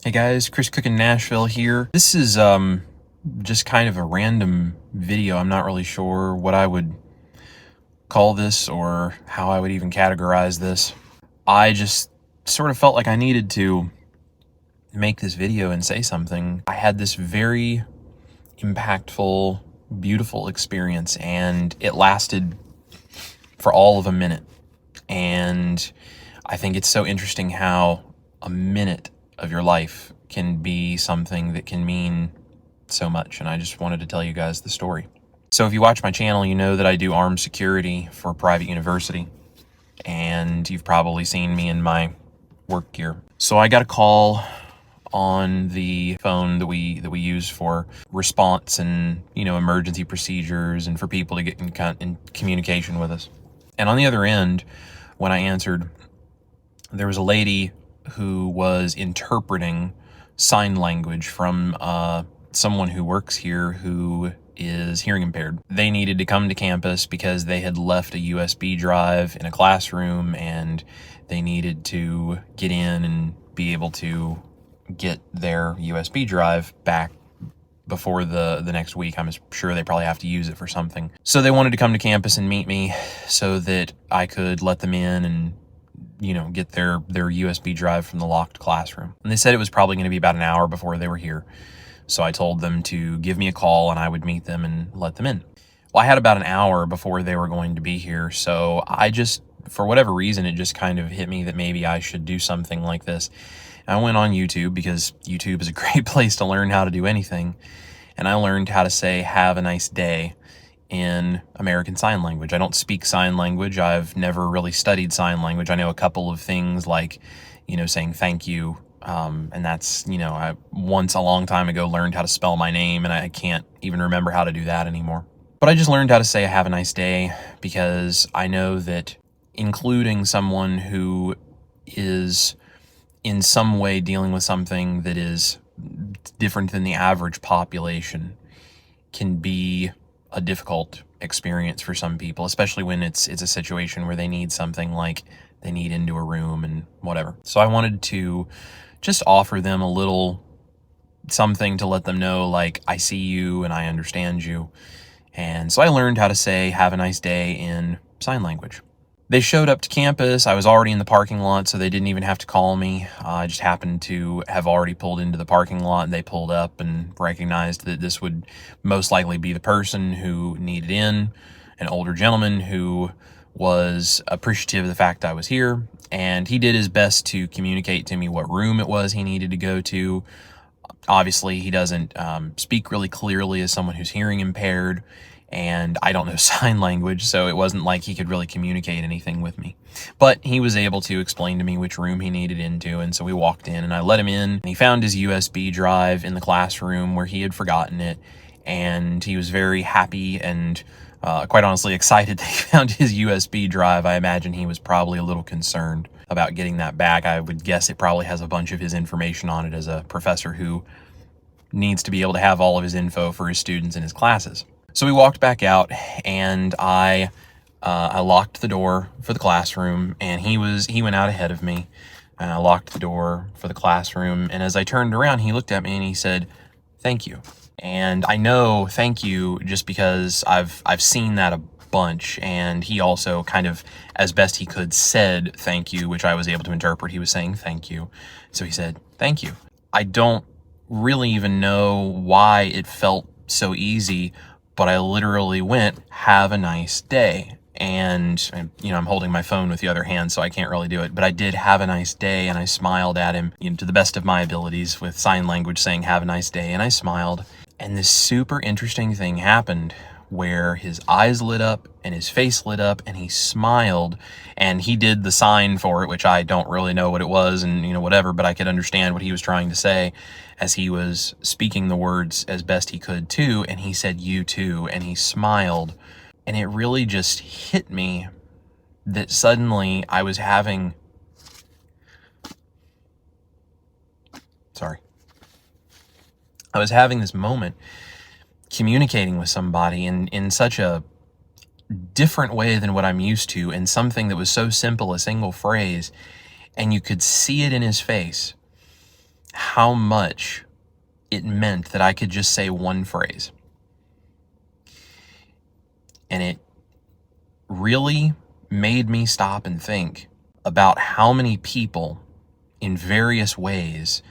Hey guys, Chris Cookin' Nashville here. This is just kind of a random video. I'm not really sure what I would call this or how I would even categorize this. I just sort of felt like I needed to make this video and say something. I had this very impactful, beautiful experience, and it lasted for all of a minute. And I think it's so interesting how a minute of your life can be something that can mean so much, and I just wanted to tell you guys the story. So if you watch my channel, you know that I do armed security for a private university, and you've probably seen me in my work gear. So I got a call on the phone that we use for response and emergency procedures and for people to get in communication with us. And on the other end, when I answered, there was a lady who was interpreting sign language from someone who works here who is hearing impaired. They needed to come to campus because they had left a USB drive in a classroom, and they needed to get in and be able to get their USB drive back before the next week. I'm sure they probably have to use it for something. So they wanted to come to campus and meet me so that I could let them in and get their USB drive from the locked classroom. And they said it was probably going to be about an hour before they were here. So I told them to give me a call and I would meet them and let them in. Well, I had about an hour before they were going to be here. So I just, for whatever reason, it just kind of hit me that maybe I should do something like this. And I went on YouTube because YouTube is a great place to learn how to do anything. And I learned how to say, "Have a nice day," in American Sign Language. I don't speak sign language. I've never really studied sign language. I know a couple of things like, saying thank you. And that's, I once a long time ago learned how to spell my name, and I can't even remember how to do that anymore. But I just learned how to say "have a nice day" because I know that including someone who is in some way dealing with something that is different than the average population can be a difficult experience for some people, especially when it's a situation where they need something, like they need into a room and whatever. So I wanted to just offer them a little something to let them know, like, I see you and I understand you. And so I learned how to say "have a nice day" in sign language. They showed up to campus. I was already in the parking lot, so they didn't even have to call me. I just happened to have already pulled into the parking lot, and they pulled up and recognized that this would most likely be the person who needed in, an older gentleman who was appreciative of the fact I was here, and he did his best to communicate to me what room it was he needed to go to. Obviously, he doesn't speak really clearly as someone who's hearing impaired, and I don't know sign language, so it wasn't like he could really communicate anything with me. But he was able to explain to me which room he needed into, and so we walked in, and I let him in, and he found his USB drive in the classroom where he had forgotten it, and he was very happy and quite honestly excited that he found his USB drive. I imagine he was probably a little concerned about getting that back. I would guess it probably has a bunch of his information on it as a professor who needs to be able to have all of his info for his students in his classes. So we walked back out, and I locked the door for the classroom, and he went out ahead of me, and I locked the door for the classroom. And as I turned around, he looked at me and he said, "Thank you." And I know "thank you" just because I've seen that a bunch. And he also kind of, as best he could, said "thank you," which I was able to interpret. He was saying "thank you." So he said "thank you." I don't really even know why it felt so easy, but I literally went, "Have a nice day." And I'm holding my phone with the other hand, so I can't really do it. But I did "have a nice day," and I smiled at him, to the best of my abilities with sign language, saying "have a nice day," and I smiled. And this super interesting thing happened where his eyes lit up and his face lit up and he smiled, and he did the sign for it, which I don't really know what it was, and whatever, but I could understand what he was trying to say as he was speaking the words as best he could too. And he said "you too," and he smiled, and it really just hit me that suddenly I was having this moment communicating with somebody in such a different way than what I'm used to, and something that was so simple, a single phrase, and you could see it in his face. how much it meant that I could just say one phrase. And it really made me stop and think about how many people in various ways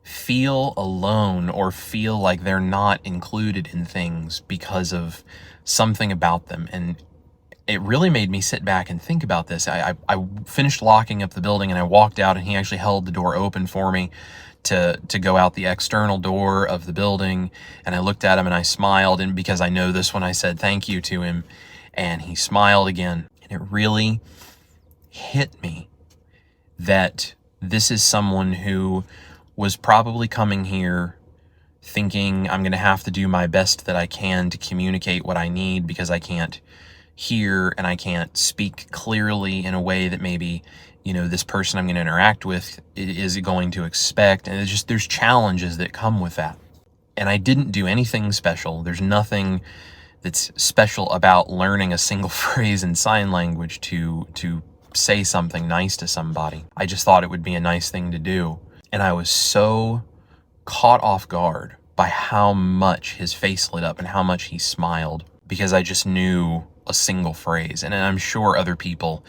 feel alone or feel like they're not included in things because of something about them. And it really made me sit back and think about this. I finished locking up the building and I walked out, and he actually held the door open for me to go out the external door of the building. And I looked at him and I smiled, and because I know this when I said thank you to him, and he smiled again. And it really hit me that this is someone who was probably coming here thinking, I'm going to have to do my best that I can to communicate what I need, because I can't hear and I can't speak clearly in a way that maybe, this person I'm going to interact with is going to expect. And there's challenges that come with that. And I didn't do anything special. There's nothing that's special about learning a single phrase in sign language to say something nice to somebody. I just thought it would be a nice thing to do. And I was so caught off guard by how much his face lit up and how much he smiled, because I just knew a single phrase. And I'm sure other people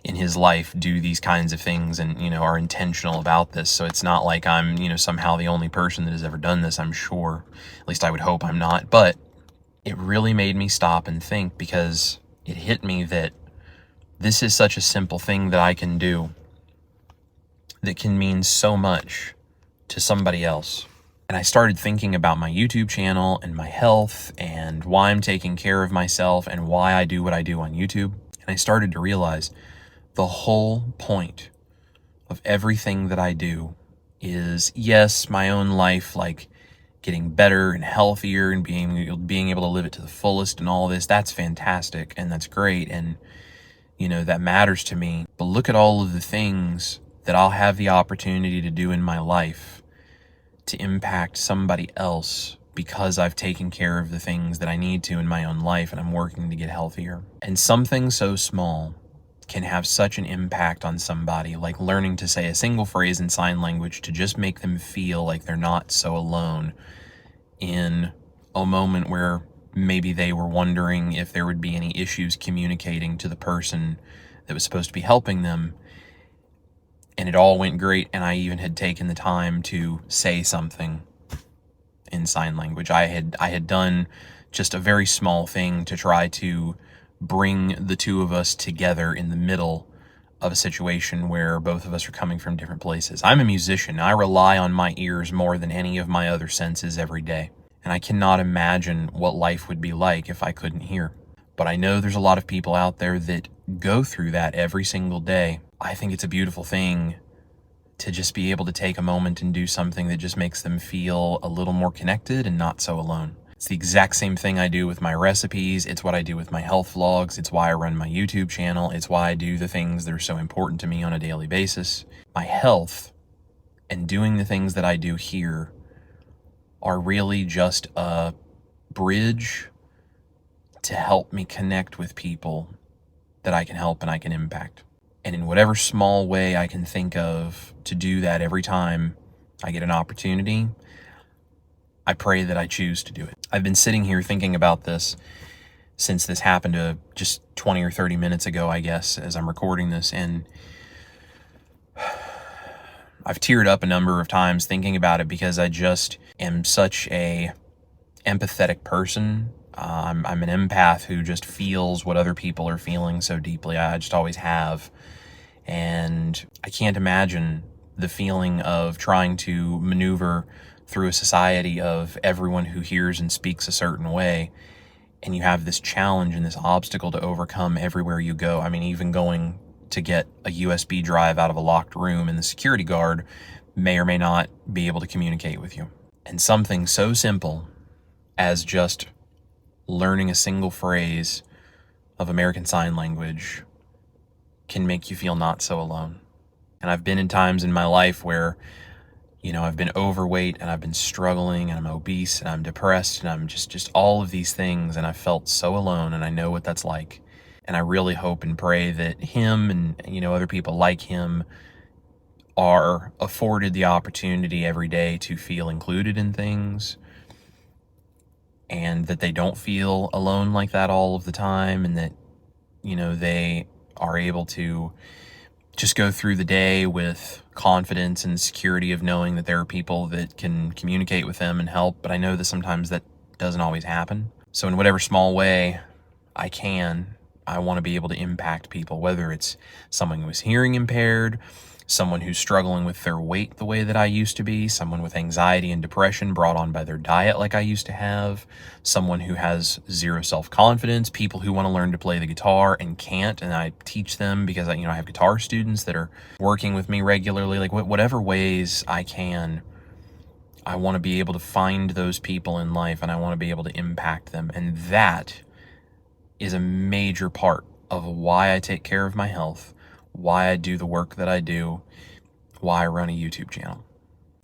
in his life do these kinds of things and, are intentional about this. So it's not like I'm, somehow the only person that has ever done this, I'm sure. At least I would hope I'm not. But it really made me stop and think, because it hit me that this is such a simple thing that I can do that can mean so much to somebody else. And I started thinking about my YouTube channel and my health and why I'm taking care of myself and why I do what I do on YouTube. And I started to realize the whole point of everything that I do is, yes, my own life, like getting better and healthier and being able to live it to the fullest and all this. That's fantastic and that's great. And, that matters to me. But look at all of the things that I'll have the opportunity to do in my life to impact somebody else, because I've taken care of the things that I need to in my own life and I'm working to get healthier. And something so small can have such an impact on somebody, like learning to say a single phrase in sign language to just make them feel like they're not so alone in a moment where maybe they were wondering if there would be any issues communicating to the person that was supposed to be helping them. And it all went great, and I even had taken the time to say something in sign language. I had done just a very small thing to try to bring the two of us together in the middle of a situation where both of us are coming from different places. I'm a musician. I rely on my ears more than any of my other senses every day. And I cannot imagine what life would be like if I couldn't hear. But I know there's a lot of people out there that go through that every single day. I think it's a beautiful thing to just be able to take a moment and do something that just makes them feel a little more connected and not so alone. It's the exact same thing I do with my recipes. It's what I do with my health vlogs. It's why I run my YouTube channel. It's why I do the things that are so important to me on a daily basis. My health and doing the things that I do here are really just a bridge to help me connect with people that I can help and I can impact. And in whatever small way I can think of to do that every time I get an opportunity, I pray that I choose to do it. I've been sitting here thinking about this since this happened just 20 or 30 minutes ago, I guess, as I'm recording this. And I've teared up a number of times thinking about it, because I just am such a empathetic person. I'm an empath who just feels what other people are feeling so deeply. I just always have. And I can't imagine the feeling of trying to maneuver through a society of everyone who hears and speaks a certain way, and you have this challenge and this obstacle to overcome everywhere you go. I mean, even going to get a USB drive out of a locked room, and the security guard may or may not be able to communicate with you. And something so simple as just learning a single phrase of American Sign Language can make you feel not so alone. And I've been in times in my life where, I've been overweight and I've been struggling and I'm obese and I'm depressed and I'm just all of these things, and I felt so alone, and I know what that's like. And I really hope and pray that him and, other people like him are afforded the opportunity every day to feel included in things, and that they don't feel alone like that all of the time, and that, they are able to just go through the day with confidence and security of knowing that there are people that can communicate with them and help. But I know that sometimes that doesn't always happen. So in whatever small way I can, I want to be able to impact people, whether it's someone who is hearing impaired, someone who's struggling with their weight the way that I used to be, someone with anxiety and depression brought on by their diet like I used to have, someone who has zero self-confidence, people who want to learn to play the guitar and can't, and I teach them because I have guitar students that are working with me regularly. Like whatever ways I can, I want to be able to find those people in life, and I want to be able to impact them. And that is a major part of why I take care of my health, why I do the work that I do, why I run a YouTube channel.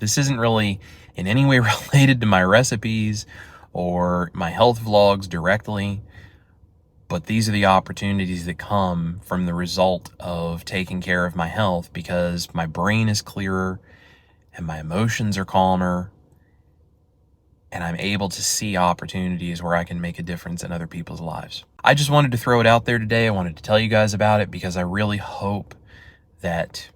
This isn't really in any way related to my recipes or my health vlogs directly, but these are the opportunities that come from the result of taking care of my health, because my brain is clearer and my emotions are calmer, and I'm able to see opportunities where I can make a difference in other people's lives. I just wanted to throw it out there today. I wanted to tell you guys about it because I really hope that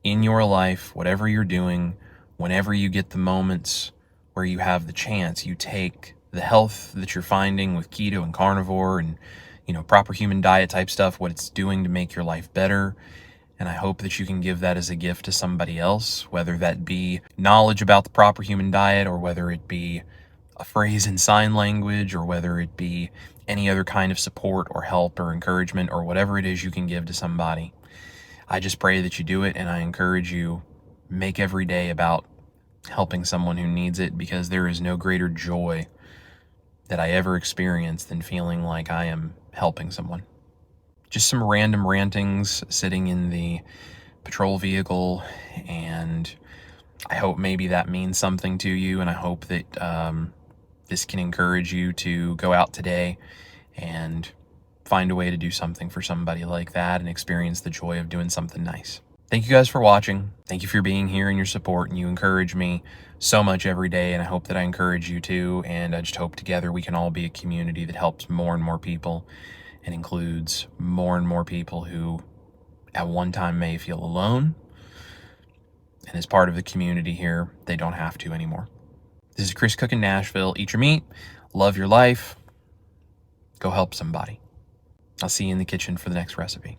in your life, whatever you're doing, whenever you get the moments where you have the chance, you take the health that you're finding with keto and carnivore and, proper human diet type stuff, what it's doing to make your life better. And I hope that you can give that as a gift to somebody else, whether that be knowledge about the proper human diet, or whether it be a phrase in sign language, or whether it be any other kind of support or help or encouragement, or whatever it is you can give to somebody. I just pray that you do it, and I encourage you, make every day about helping someone who needs it, because there is no greater joy that I ever experienced than feeling like I am helping someone. Just some random rantings sitting in the patrol vehicle, and I hope maybe that means something to you, and I hope that this can encourage you to go out today and find a way to do something for somebody like that and experience the joy of doing something nice. Thank you guys for watching. Thank you for being here and your support, and you encourage me so much every day, and I hope that I encourage you too, and I just hope together we can all be a community that helps more and more people and includes more and more people who at one time may feel alone, and as part of the community here, they don't have to anymore. This is Chris Cooking Nashville. Eat your meat, love your life, go help somebody. I'll see you in the kitchen for the next recipe.